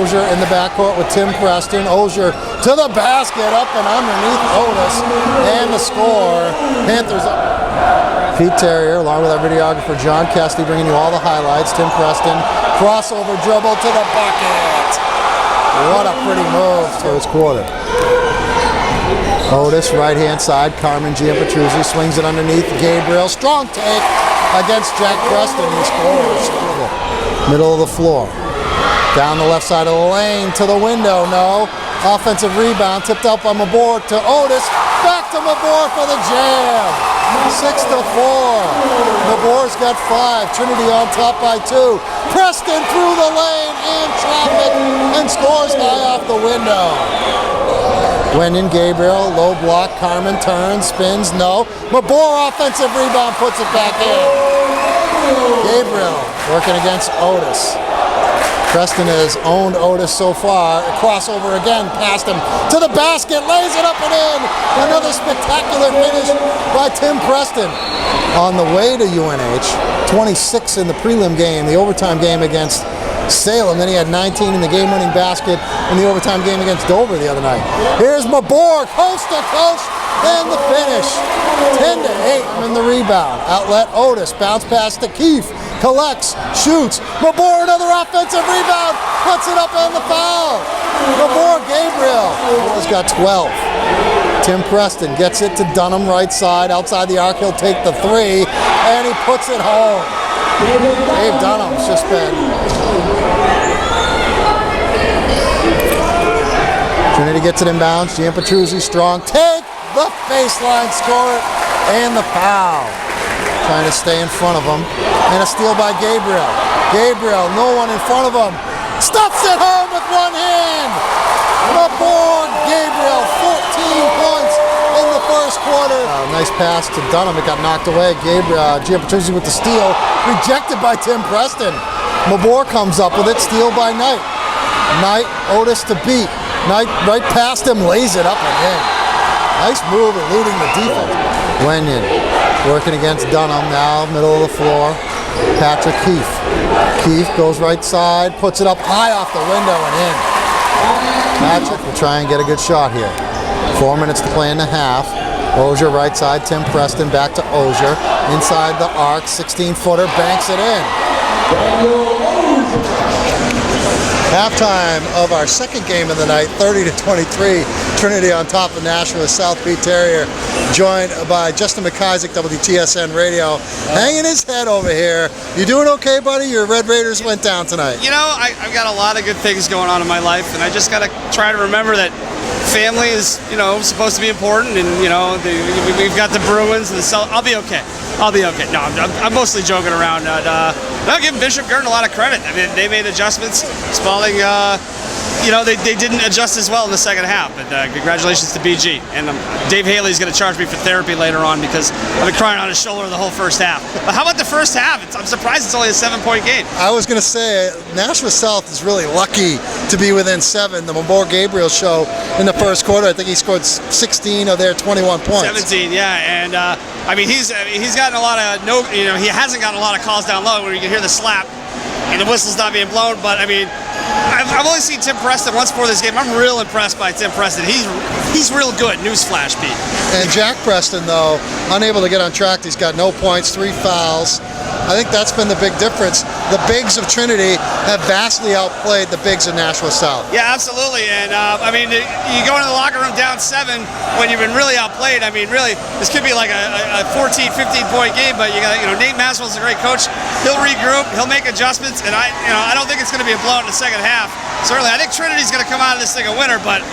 Ozier in the backcourt with Tim Preston. Ozier to the basket, up and underneath Otis. And the score, Panthers up. Pete Terrier, along with our videographer John Kesty, bringing you all the highlights. Tim Preston, crossover dribble to the bucket. What a pretty move to his quarter. Otis, right-hand side. Carmen Giampetruzzi swings it underneath Gabriel. Strong take against Jack Preston. He scores. Middle of the floor. Down the left side of the lane to the window. No. Offensive rebound. Tipped out by Mabor to Otis. Back to Mabor for the jam. 6-4. Mabor's got 5. Trinity on top by 2. Preston through the lane and traffic and scores high off the window. Wendon, Gabriel, low block, Carmen turns, spins, no. Mabor offensive rebound, puts it back in. Gabriel working against Otis. Preston has owned Otis so far. A crossover again, past him to the basket, lays it up and in. Another spectacular finish by Tim Preston. On the way to UNH, 26 in the prelim game, the overtime game against Salem. Then he had 19 in the game-winning basket in the overtime game against Dover the other night. Here's Mabor, coast to coast, and the finish. 10-8 in the rebound. Outlet Otis, bounce pass to Keefe, collects, shoots. Mabor another offensive rebound, puts it up and the foul. Mabor Gabriel, Mabor's got 12. Tim Preston gets it to Dunham, right side, outside the arc. He'll take the 3, and he puts it home. Dave Dunham's just been. Trinity gets it inbounds. Giampetruzzi strong. Take the baseline, score it, and the foul. Trying to stay in front of him. And a steal by Gabriel. Gabriel, no one in front of him. Stuffs it home with one hand. Mabor Gabriel, 14 points in the first quarter. Nice pass to Dunham. It got knocked away. Giampetruzzi with the steal. Rejected by Tim Preston. Mabor comes up with it. Steal by Knight. Knight, Otis to beat. Knight right past him. Lays it up and in. Nice move eluding the defense. Wenyon working against Dunham now. Middle of the floor. Patrick Keefe. Keefe goes right side. Puts it up high off the window and in. Patrick will try and get a good shot here. 4 minutes to play in the half. Ozier right side, Tim Preston back to Ozier. Inside the arc, 16-footer, banks it in. Halftime of our second game of the night, 30-23. Trinity on top of Nashua South. Pete Terrier joined by Justin McIsaac, WTSN Radio, hanging his head over here. You doing okay, buddy? Your Red Raiders went down tonight. You know, I've got a lot of good things going on in my life, and I just got to try to remember that family is, supposed to be important, and, we've got the Bruins and the I'll be okay. I'll be okay. No, I'm mostly joking around. I'm giving Bishop Gurton a lot of credit. I mean, they made adjustments. Spalding, they didn't adjust as well in the second half. But congratulations to BG. And Dave Haley's going to charge me for therapy later on because I've been crying on his shoulder the whole first half. But how about the first half? I'm surprised it's only a 7-point game. I was going to say, Nashua South is really lucky to be within 7. The Mabor Gabriel show in the first quarter, I think he scored 16 of their 21 points. 17, yeah. And, he's gotten a lot of he hasn't gotten a lot of calls down low where you can hear the slap and the whistle's not being blown. But, I've only seen Tim Preston once before this game. I'm real impressed by Tim Preston. He's real good. Newsflash, Pete. And Jack Preston, though, unable to get on track. He's got no points, 3 fouls. I think that's been the big difference. The bigs of Trinity have vastly outplayed the bigs of Nashua South. Yeah, absolutely. And, you go into the locker room down 7 when you've been really outplayed. Really, this could be like a 14, 15-point game, but you got, Nate Maswell's a great coach. He'll regroup. He'll make adjustments. And I don't think it's going to be a blowout in the second half. Certainly, I think Trinity's going to come out of this thing a winner, but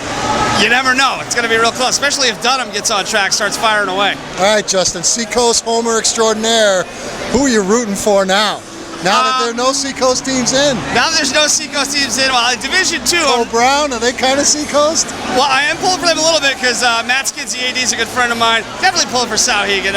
you never know. It's going to be real close, especially if Dunham gets on track, starts firing away. All right, Justin, Seacoast homer extraordinaire. Who are you rooting for now? Now that there are no Seacoast teams in. Now that there's no Seacoast teams in, well, Division 2. Oh, Brown, are they kind of Seacoast? Well, I am pulling for them a little bit because Matt Skid's the AD is a good friend of mine. Definitely pulling for Souhegan.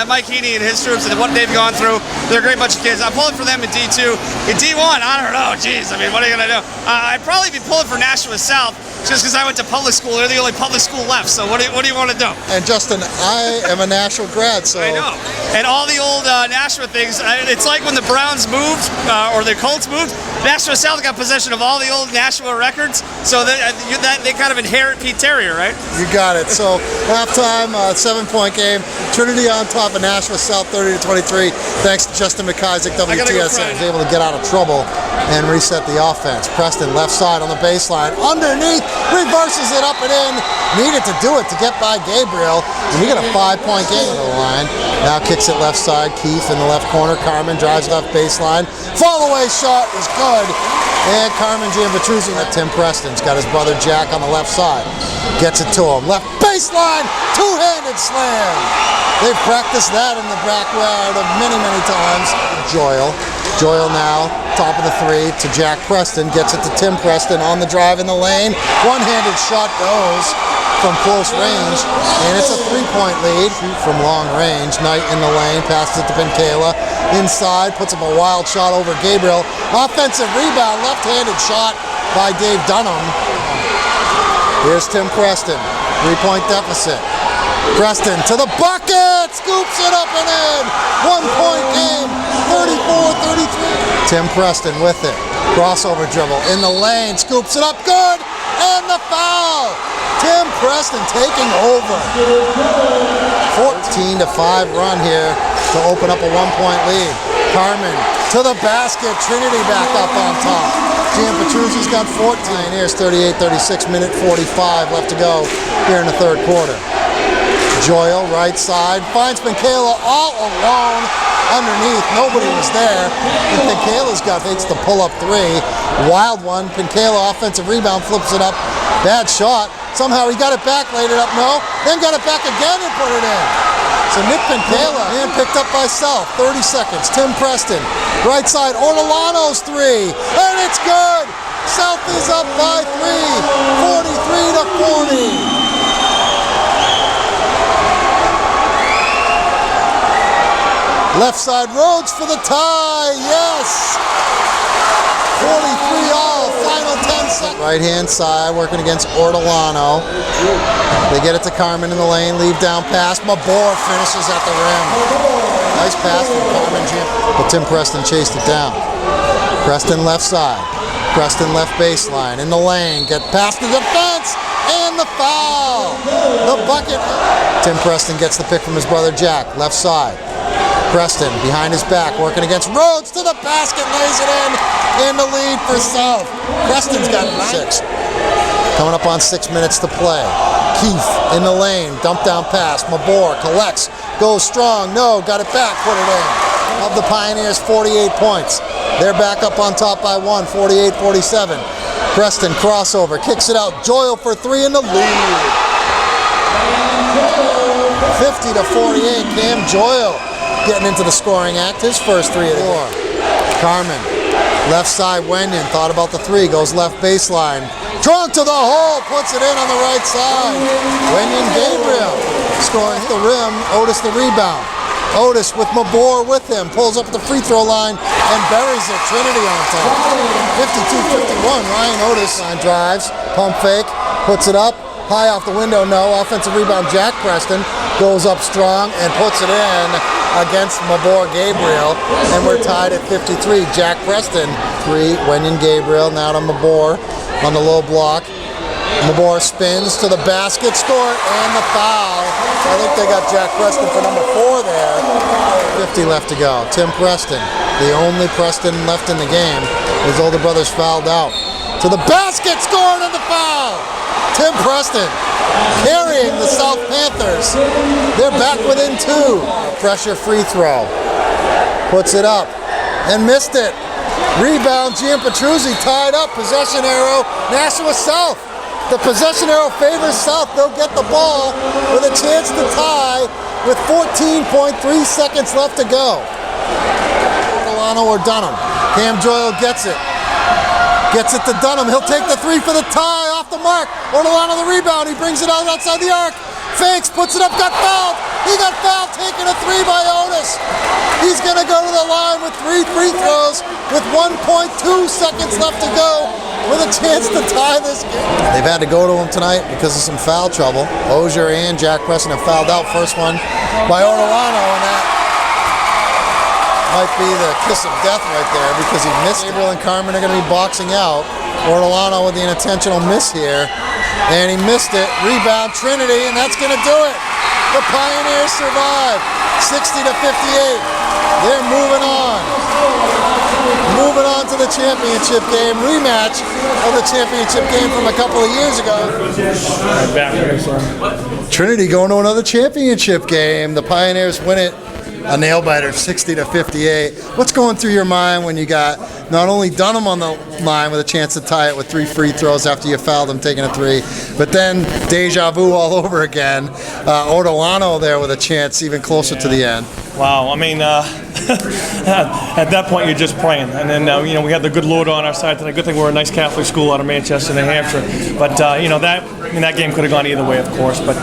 Mike Heaney and his troops and what they've gone through, they're a great bunch of kids. I'm pulling for them in D2. In D1, I don't know. Jeez, what are you going to do? I'd probably be pulling for Nashua South just because I went to public school. They're the only public school left, so what do you want to do? And Justin, I am a Nashua grad, so... I know. And all the old Nashua things, it's like when the Browns moved, or the Colts moved, Nashua South got possession of all the old Nashua records, so they kind of inherit Pete Terrier, right? You got it. So halftime, 7-point game. Trinity on top of Nashua South, 30-23. Thanks to Justin McIsaac, WTSN, was able to get out of trouble and reset the offense. Preston left side on the baseline, underneath, reverses it up and in. Needed to do it to get by Gabriel, and we got a 5-point game on the line. Now kicks it left side. Keith in the left corner. Carmen drives left baseline. Fall away shot is good. And Carmen Giambatruzzi. Tim Preston's got his brother Jack on the left side. Gets it to him. Left baseline. Two-handed slam. They've practiced that in the backyard many, many times. Joyle now, top of the three to Jack Preston. Gets it to Tim Preston on the drive in the lane. One-handed shot goes from close range, and it's a 3-point lead from long range. Knight in the lane, passes it to Pinkala. Inside, puts up a wild shot over Gabriel. Offensive rebound, left-handed shot by Dave Dunham. Here's Tim Preston, 3-point deficit. Preston to the bucket, scoops it up and in. 1-point game, 34-33. Tim Preston with it, crossover dribble in the lane, scoops it up, good, and the foul. Tim Preston taking over. 14-5 run here to open up a 1-point lead. Carmen to the basket. Trinity back up on top. Giambatruzzi's got 14. Here's 38-36, minute 45 left to go here in the third quarter. Joyle, right side, finds Pinkala all alone underneath. Nobody was there. And Pinkala's got fakes the pull-up three. Wild one. Pinkala offensive rebound, flips it up. Bad shot. Somehow he got it back, laid it up, no. Then got it back again and put it in. So Nick Pinkala, and picked up by South. 30 seconds. Tim Preston, right side. Ortolano's three, and it's good. South is up by 3, 43-40. Left side, Rhodes for the tie, yes! 43 all, final 10 seconds. Right hand side, working against Ortolano. They get it to Carmen in the lane, leave down pass. Mabor finishes at the rim. Nice pass from Carmen, but Tim Preston chased it down. Preston left side, Preston left baseline, in the lane, get past the defense, and the foul! The bucket. Tim Preston gets the pick from his brother Jack, left side. Preston behind his back, working against Rhodes to the basket, lays it in the lead for South. Preston's got 6. Coming up on 6 minutes to play. Keith in the lane, dump down pass. Mabor collects, goes strong, no, got it back, put it in. Of the Pioneers, 48 points. They're back up on top by 1, 48-47. Preston crossover, kicks it out. Joyle for 3 in the lead. 50-48, Cam Joyle getting into the scoring act, his first 3 of the game. Carmen, left side, Wenyon, thought about the 3, goes left baseline. Trunk to the hole, puts it in on the right side. Wenyon Gabriel scoring at the rim, Otis the rebound. Otis with Mabor with him, pulls up the free throw line and buries it. Trinity on top. 52-51, Ryan Otis drives, pump fake, puts it up, high off the window, no. Offensive rebound, Jack Preston goes up strong and puts it in against Mabor Gabriel, and we're tied at 53. Jack Preston, 3, Wenyon Gabriel, now to Mabor on the low block. Mabor spins to the basket, score, and the foul. I think they got Jack Preston for number 4 there. 50 left to go. Tim Preston, the only Preston left in the game. His older brother's fouled out. To the basket, scored, and the foul. Tim Preston carrying the South Panthers. They're back within 2. Pressure free throw. Puts it up and missed it. Rebound, Giambatruzzi tied up. Possession arrow, Nashua South. The possession arrow favors South. They'll get the ball with a chance to tie with 14.3 seconds left to go. Ortolano or Dunham. Cam Joyle gets it. Gets it to Dunham. He'll take the 3 for the tie off the mark. Ortolano the rebound. He brings it out outside the arc. Fakes, puts it up, got fouled. He got fouled, taking a 3 by Otis. He's going to go to the line with 3 free throws with 1.2 seconds left to go with a chance to tie this game. They've had to go to him tonight because of some foul trouble. Ozier and Jack Preston have fouled out. First one by Ortolano, and that might be the kiss of death right there because he missed. Gabriel and Carmen are going to be boxing out. Ortolano with the unintentional miss here, and he missed it. Rebound, Trinity, and that's going to do it. The Pioneers survive, 60 to 58. They're moving on. Moving on to the championship game, rematch of the championship game from a couple of years ago. Trinity going to another championship game. The Pioneers win it, a nail biter, 60 to 58. What's going through your mind when you got not only Dunham on the line with a chance to tie it with 3 free throws after you fouled him taking a 3, but then deja vu all over again. Ortolano there with a chance even closer to the end. Wow, I mean, at that point you're just praying, and then we had the good Lord on our side today. Good thing we're a nice Catholic school out of Manchester, New Hampshire. But that game could have gone either way, of course. But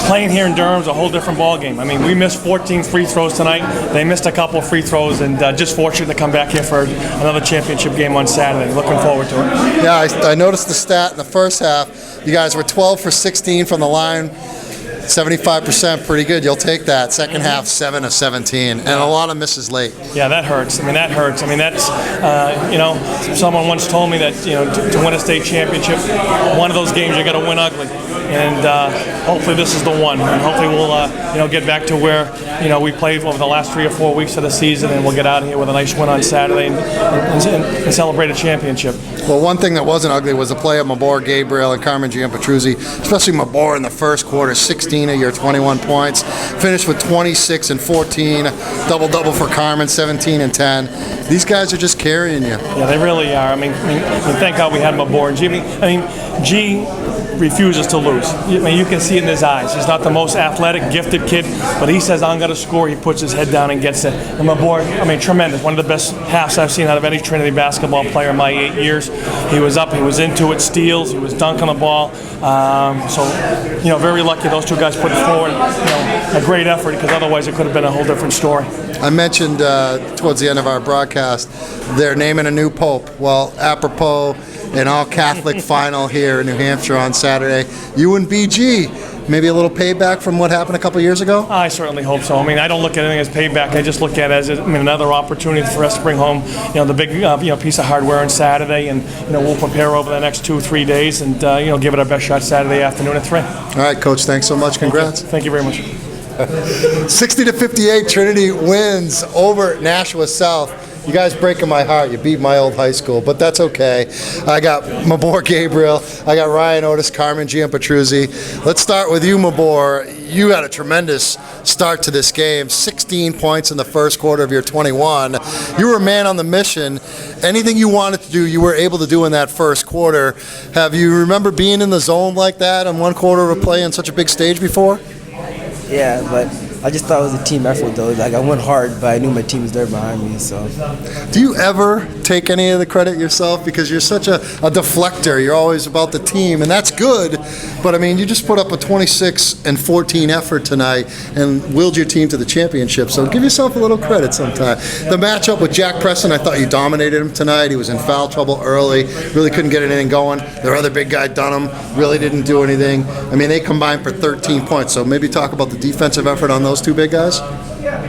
playing here in Durham's a whole different ball game. I mean, we missed 14 free throws tonight. They missed a couple of free throws, and just fortunate to come back here for another championship game on Saturday. Looking forward to it. Yeah, I noticed the stat in the first half. You guys were 12 for 16 from the line. 75%, pretty good. You'll take that. Second half, 7 of 17, and a lot of misses late. Yeah, that hurts. I mean, that hurts. I mean, that's someone once told me that to win a state championship, one of those games you got to win ugly, and hopefully this is the one. And hopefully we'll get back to where we played over the last 3 or 4 weeks of the season, and we'll get out of here with a nice win on Saturday and celebrate a championship. Well, one thing that wasn't ugly was the play of Mabor Gabriel and Carmen Giampetruzzi, especially Mabor in the first quarter, 16 of your 21 points, finished with 26 and 14, double-double for Carmen, 17 and 10. These guys are just carrying you. Yeah, they really are. I mean, thank God we had Mabor. G refuses to lose. I mean, you can see it in his eyes. He's not the most athletic, gifted kid, but he says, I'm going to score. He puts his head down and gets it. And Mabor, tremendous. One of the best halves I've seen out of any Trinity basketball player in my 8 years. He was up, he was into it, steals, he was dunking the ball. Very lucky those two guys put forward a great effort, because otherwise it could have been a whole different story. I mentioned towards the end of our broadcast, they're naming a new pope. Well, apropos an all-Catholic final here in New Hampshire on Saturday, you and BG, maybe a little payback from what happened a couple years ago? I certainly hope so. I mean, I don't look at anything as payback. I just look at it as another opportunity for us to bring home the big piece of hardware on Saturday, and we'll prepare over the next 2-3 days and give it our best shot Saturday afternoon at 3. All right, Coach, thanks so much. Congrats. Thank you very much. 60 to 58, Trinity wins over Nashua South. You guys breaking my heart. You beat my old high school, but that's okay. I got Mabor Gabriel. I got Ryan Otis, Carmen Giampetruzzi. Let's start with you, Mabor. You had a tremendous start to this game. 16 points in the first quarter of your 21. You were a man on the mission. Anything you wanted to do, you were able to do in that first quarter. Have you remember being in the zone like that on one quarter of a play on such a big stage before? Yeah, but I just thought it was a team effort, though. Like, I went hard, but I knew my team was there behind me, so. Do you ever take any of the credit yourself? Because you're such a deflector. You're always about the team, and that's good. But, you just put up a 26 and 14 effort tonight and willed your team to the championship. So give yourself a little credit sometime. The matchup with Jack Preston, I thought you dominated him tonight. He was in foul trouble early. Really couldn't get anything going. Their other big guy, Dunham, really didn't do anything. They combined for 13 points. So maybe talk about the defensive effort on those two big guys.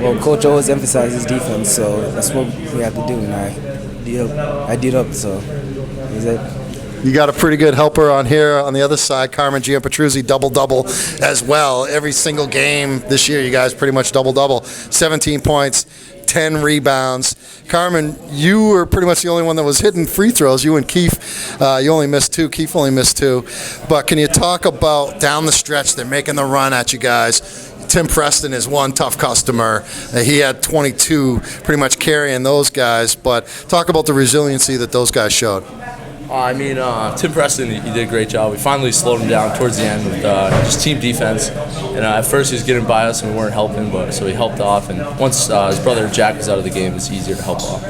Well, Coach always emphasizes defense, so that's what we have to do, and I did up, so that's it. You got a pretty good helper on here on the other side, Carmen Giampetruzzi, double-double as well. Every single game this year, you guys pretty much double-double. 17 points, 10 rebounds. Carmen, you were pretty much the only one that was hitting free throws. You and Keefe, you only missed 2. Keefe only missed 2. But can you talk about down the stretch, they're making the run at you guys. Tim Preston is one tough customer. He had 22, pretty much carrying those guys. But talk about the resiliency that those guys showed. Tim Preston, he did a great job. We finally slowed him down towards the end with just team defense. And at first he was getting by us and we weren't helping, so he helped off. And once his brother Jack was out of the game, it's easier to help off.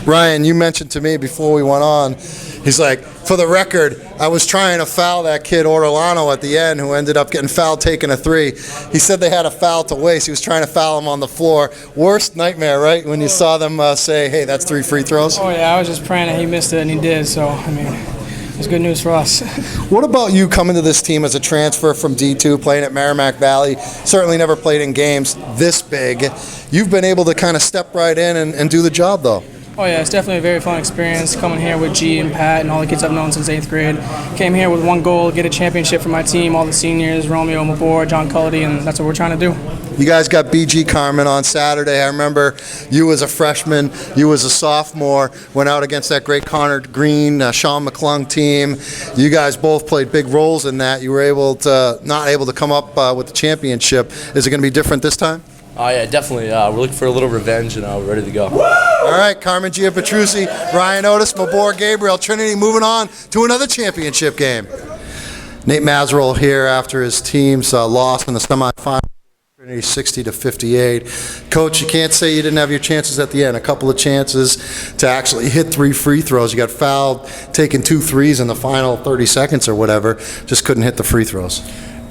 Ryan, you mentioned to me before we went on, he's like, for the record, I was trying to foul that kid Ortolano at the end who ended up getting fouled taking a 3. He said they had a foul to waste. He was trying to foul him on the floor. Worst nightmare, right, when you saw them say, hey, that's 3 free throws? Oh, yeah, I was just praying that he missed it, and he did, so, it was good news for us. What about you coming to this team as a transfer from D2, playing at Merrimack Valley? Certainly never played in games this big. You've been able to kind of step right in and do the job, though. Oh yeah, it's definitely a very fun experience coming here with G and Pat and all the kids I've known since 8th grade. Came here with one goal, get a championship for my team, all the seniors, Romeo, Mabor, John Cullity, and that's what we're trying to do. You guys got BG Carmen on Saturday. I remember you as a freshman, you as a sophomore, went out against that great Connor Green, Sean McClung team. You guys both played big roles in that. You were not able to come up with the championship. Is it going to be different this time? Oh yeah, definitely. We're looking for a little revenge, and we're ready to go. All right, Carmen Giampetruzzi, Ryan Otis, Mabor Gabriel, Trinity moving on to another championship game. Nate Mazerow here after his team's loss in the semifinals. 60-58. Coach, you can't say you didn't have your chances at the end. A couple of chances to actually hit 3 free throws. You got fouled, taking 2 threes in the final 30 seconds or whatever. Just couldn't hit the free throws.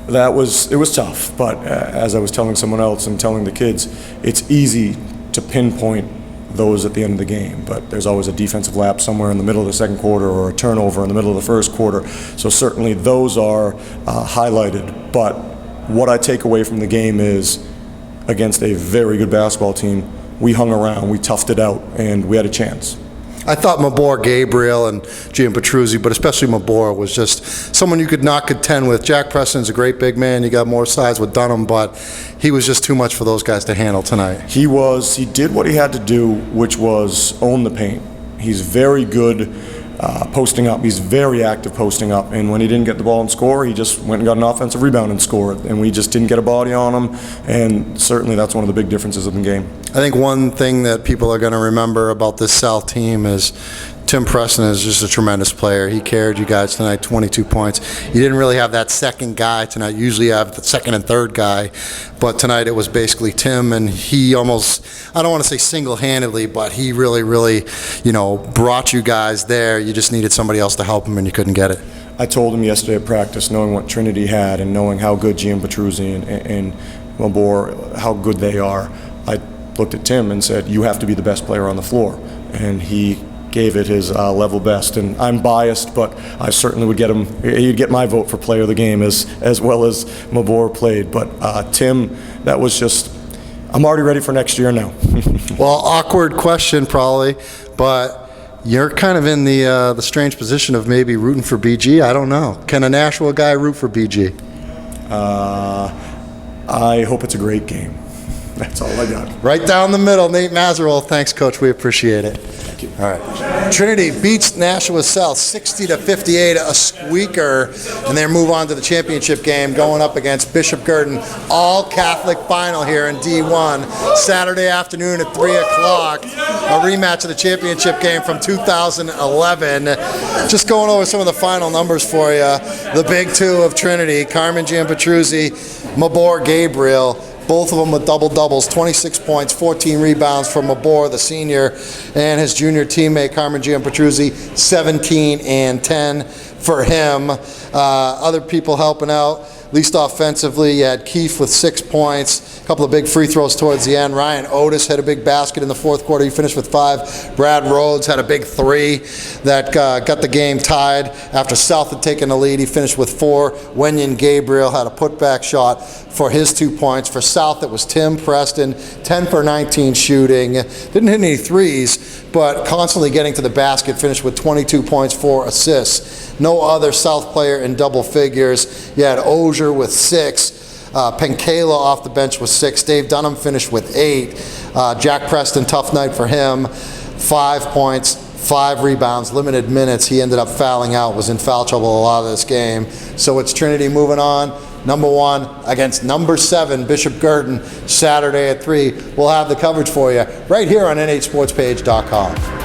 It was tough, but as I was telling someone else and telling the kids, it's easy to pinpoint those at the end of the game, but there's always a defensive lapse somewhere in the middle of the second quarter or a turnover in the middle of the first quarter. So certainly those are highlighted, but what I take away from the game is, against a very good basketball team, we hung around, we toughed it out, and we had a chance. I thought Mabor Gabriel and Giampetruzzi, but especially Mabor, was just someone you could not contend with. Jack Preston's a great big man. You got more size with Dunham, but he was just too much for those guys to handle tonight. He did what he had to do, which was own the paint. He's very good posting up. He's very active posting up, and when he didn't get the ball and score, he just went and got an offensive rebound and scored, and we just didn't get a body on him, and certainly that's one of the big differences of the game. I think one thing that people are going to remember about this South team is Tim Preston is just a tremendous player. He carried you guys tonight, 22 points. You didn't really have that second guy tonight. Usually you have the second and third guy, but tonight it was basically Tim, and he almost, I don't want to say single-handedly, but he really, brought you guys there. You just needed somebody else to help him, and you couldn't get it. I told him yesterday at practice, knowing what Trinity had and knowing how good Giampetruzzi and Mabor, how good they are, I looked at Tim and said, you have to be the best player on the floor, and he gave it his level best. And I'm biased, but I certainly would get him. He'd get my vote for player of the game as well as Mabor played. But Tim, that was just, I'm already ready for next year now. Well, awkward question probably, but you're kind of in the strange position of maybe rooting for BG. I don't know. Can a Nashua guy root for BG? I hope it's a great game. That's all I got. Right down the middle, Nate Mazerow. Thanks, Coach. We appreciate it. Thank you. All right. Trinity beats Nashua South 60-58, a squeaker, and they move on to the championship game, going up against Bishop Gurdon. All Catholic final here in D1, Saturday afternoon at 3 o'clock. A rematch of the championship game from 2011. Just going over some of the final numbers for you. The big two of Trinity, Carmen Giampetruzzi, Mabor Gabriel. Both of them with double-doubles, 26 points, 14 rebounds for Mabor, the senior, and his junior teammate, Carmen Giampetruzzi, 17 and 10 for him. Other people helping out, at least offensively, you had Keefe with 6 points, a couple of big free throws towards the end. Ryan Otis had a big basket in the fourth quarter. He finished with 5. Brad Rhodes had a big 3 that got the game tied. After South had taken the lead, he finished with 4. Wenyan Gabriel had a putback shot for his 2 points. For South, it was Tim Preston, 10 for 19 shooting. Didn't hit any threes, but constantly getting to the basket, finished with 22 points, 4 assists. No other South player in double figures. You had Ozier with 6. Penkela off the bench with 6. Dave Dunham finished with 8. Jack Preston, tough night for him. 5 points, 5 rebounds, limited minutes. He ended up fouling out, was in foul trouble a lot of this game. So it's Trinity moving on. Number 1 against number 7, Bishop Gurdon, Saturday at 3. We'll have the coverage for you right here on nhsportspage.com.